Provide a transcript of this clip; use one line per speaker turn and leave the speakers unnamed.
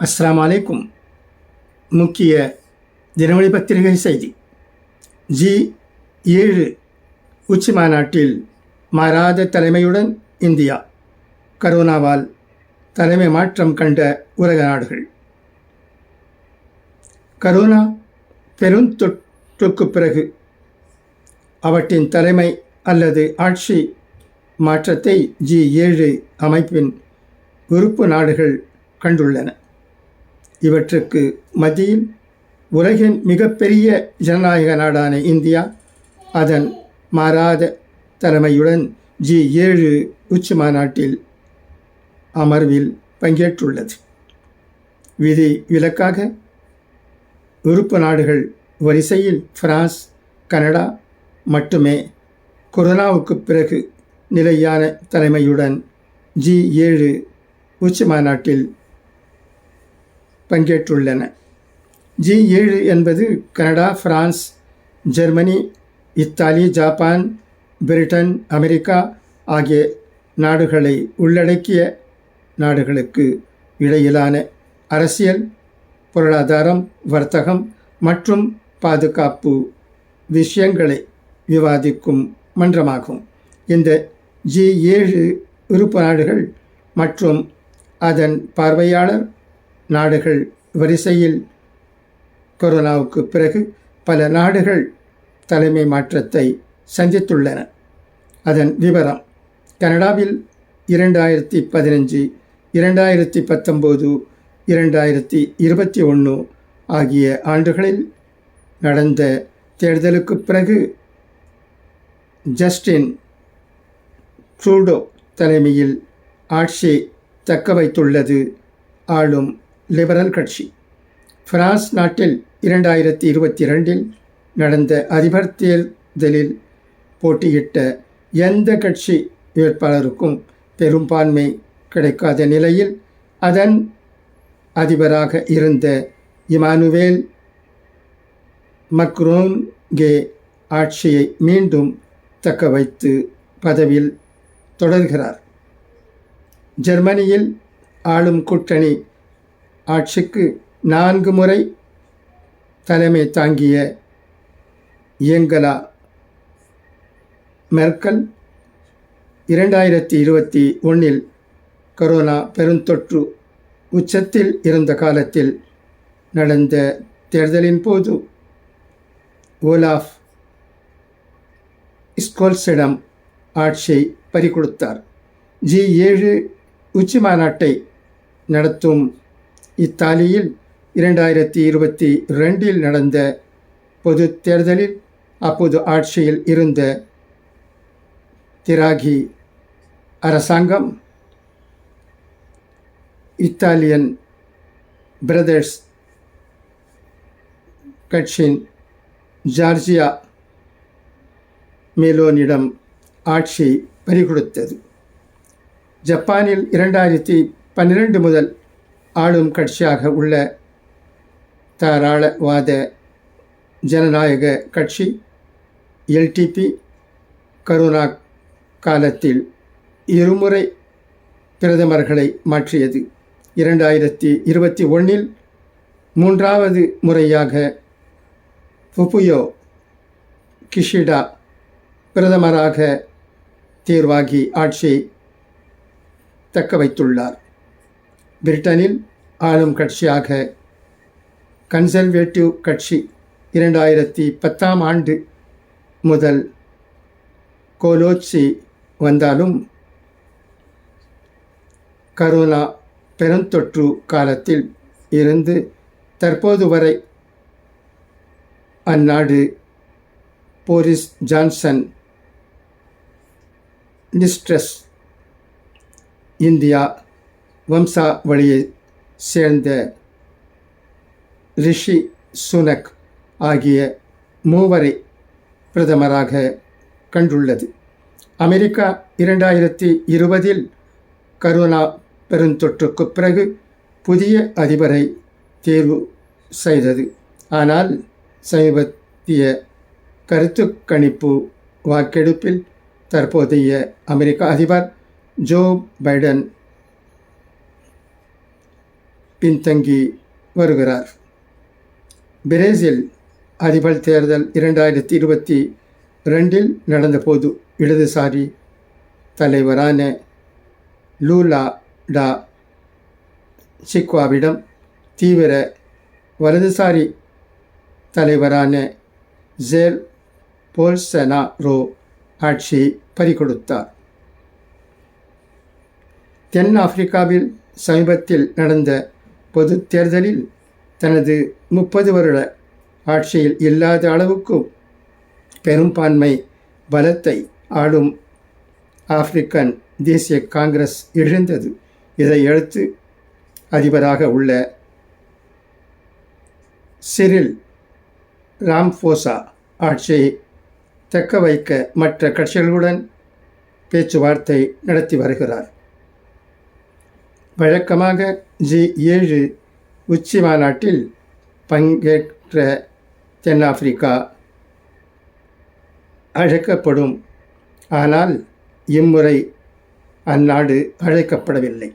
அஸ்ஸலாமு அலைக்கும். முக்கிய தினமணி பத்திரிகை செய்தி. G7 உச்சி மாநாட்டில் மாறாத தலைமையுடன் இந்தியா. கரோனாவால் தலைமை மாற்றம் கண்ட உலக நாடுகள். கரோனா பெருந்தொற்றுக்கு பிறகு அவற்றின் தலைமை அல்லது ஆட்சி மாற்றத்தை G7 அமைப்பின் உறுப்பு நாடுகள் கண்டுள்ளன. இவற்றுக்கு மத்தியில் உலகின் மிகப்பெரிய ஜனநாயக நாடான இந்தியா அதன் மாறாத தலைமையுடன் G7 உச்சி மாநாட்டில் அமர்வில் பங்கேற்றுள்ளது. விதி விலக்காக உறுப்பு நாடுகள் வரிசையில் பிரான்ஸ், கனடா மட்டுமே கொரோனாவுக்கு பிறகு நிலையான தலைமையுடன் G7 உச்சி மாநாட்டில் பங்கேற்றுள்ளன. G7 என்பது Canada, France, Germany, Italy, Japan, Britain, America ஆகிய நாடுகளை உள்ளடக்கிய நாடுகளுக்கு இடையிலான அரசியல், பொருளாதாரம், வர்த்தகம் மற்றும் பாதுகாப்பு விஷயங்களை விவாதிக்கும் மன்றமாகும். இந்த G7 உறுப்பு நாடுகள் மற்றும் அதன் பார்வையாளர் நாடுகள் வரிசையில் கொரோனாவுக்கு பிறகு பல நாடுகள் தலைமை மாற்றத்தை சந்தித்துள்ளன. அதன் விவரம்: கனடாவில் 2015, 2019, 2021 ஆகிய ஆண்டுகளில் நடந்த தேர்தலுக்கு பிறகு ஜஸ்டின் ட்ரூடோ தலைமையில் ஆட்சியை தக்க வைத்துள்ளது ஆளும் லிபரல் கட்சி. பிரான்ஸ் நாட்டில் 2022 நடந்த அதிபர் தேர்தலில் போட்டியிட்ட எந்த கட்சி வேட்பாளருக்கும் பெரும்பான்மை கிடைக்காத நிலையில் அதன் அதிபராக இருந்த இமானுவேல் மக்ரோன்கே ஆட்சியை மீண்டும் தக்க வைத்து பதவியில் தொடர்கிறார். ஜெர்மனியில் ஆளும் கூட்டணி ஆட்சிக்கு 4 முறை தலைமை தாங்கிய ஏங்கலா மெர்க்கல் 2021 கொரோனா பெருந்தொற்று உச்சத்தில் இருந்த காலத்தில் நடந்த தேர்தலின் போது ஓலாஃப் ஸ்கோல்ஸிடம் ஆட்சியை பறிகொடுத்தார். G7 உச்சி மாநாட்டை நடத்தும் இத்தாலியில் 2022 நடந்த பொது தேர்தலில் அப்போது ஆட்சியில் இருந்த திராகி அரசாங்கம் இத்தாலியன் பிரதர்ஸ் கட்சியின் ஜார்ஜியா மெலோனிடம் ஆட்சியை பறிகொடுத்தது. ஜப்பானில் 2012 முதல் ஆளும் கட்சியாக உள்ள தாராளவாத ஜனநாயக கட்சி LTP கரோனா காலத்தில் 2 முறை பிரதமர்களை மாற்றியது. 2021 3வது முறையாக ஃபுமியோ கிஷிடா பிரதமராக தேர்வாகி ஆட்சியை தக்க வைத்துள்ளார். பிரிட்டனில் ஆளும் கட்சியாக கன்சர்வேட்டிவ் கட்சி 2010 ஆண்டு முதல் கோலோச்சி வந்தாலும் கரோனா பெருந்தொற்று காலத்தில் இருந்து தற்போது வரை அந்நாடு போரிஸ் ஜான்சன் லிஸ்ட்ரஸ் இந்தியா வம்சாவளியை சேர்ந்த ரிஷி சுனக் ஆகிய 3 பிரதமராக கண்டுள்ளது. அமெரிக்கா 2020 கரோனா பெருந்தொற்றுக்கு பிறகு புதிய அதிபரை தேர்வு செய்தது. ஆனால் சமீபத்திய கருத்து கணிப்பு வாக்கெடுப்பில் தற்போதைய அமெரிக்க அதிபர் ஜோ பைடன் பின்தங்கி வருகிறார். பிரேசில் அதிபர் தேர்தல் 2022 நடந்தபோது இடதுசாரி தலைவரான லூலா டா சில்வாவிடம் தீவிர வலதுசாரி தலைவரான ஜேர் போல்சனாரோ ஆட்சியை பறிகொடுத்தார். தென் ஆப்பிரிக்காவில் சமீபத்தில் நடந்த பொது தேர்தலில் தனது 30 வருட ஆட்சியில் இல்லாத அளவுக்கு பெரும்பான்மை பலத்தை ஆளும் ஆப்பிரிக்கன் தேசிய காங்கிரஸ் இழந்தது. இதையடுத்து அதிபராக உள்ள சிரில் ராமபோசா ஆட்சியை தக்க வைக்க மற்ற கட்சிகளுடன் பேச்சுவார்த்தை நடத்தி வருகிறார். வழக்கமாக G7 உச்சி மாநாட்டில் பங்கேற்ற தென்னாப்பிரிக்கா அழைக்கப்படும். ஆனால் இம்முறை அந்நாடு அழைக்கப்படவில்லை.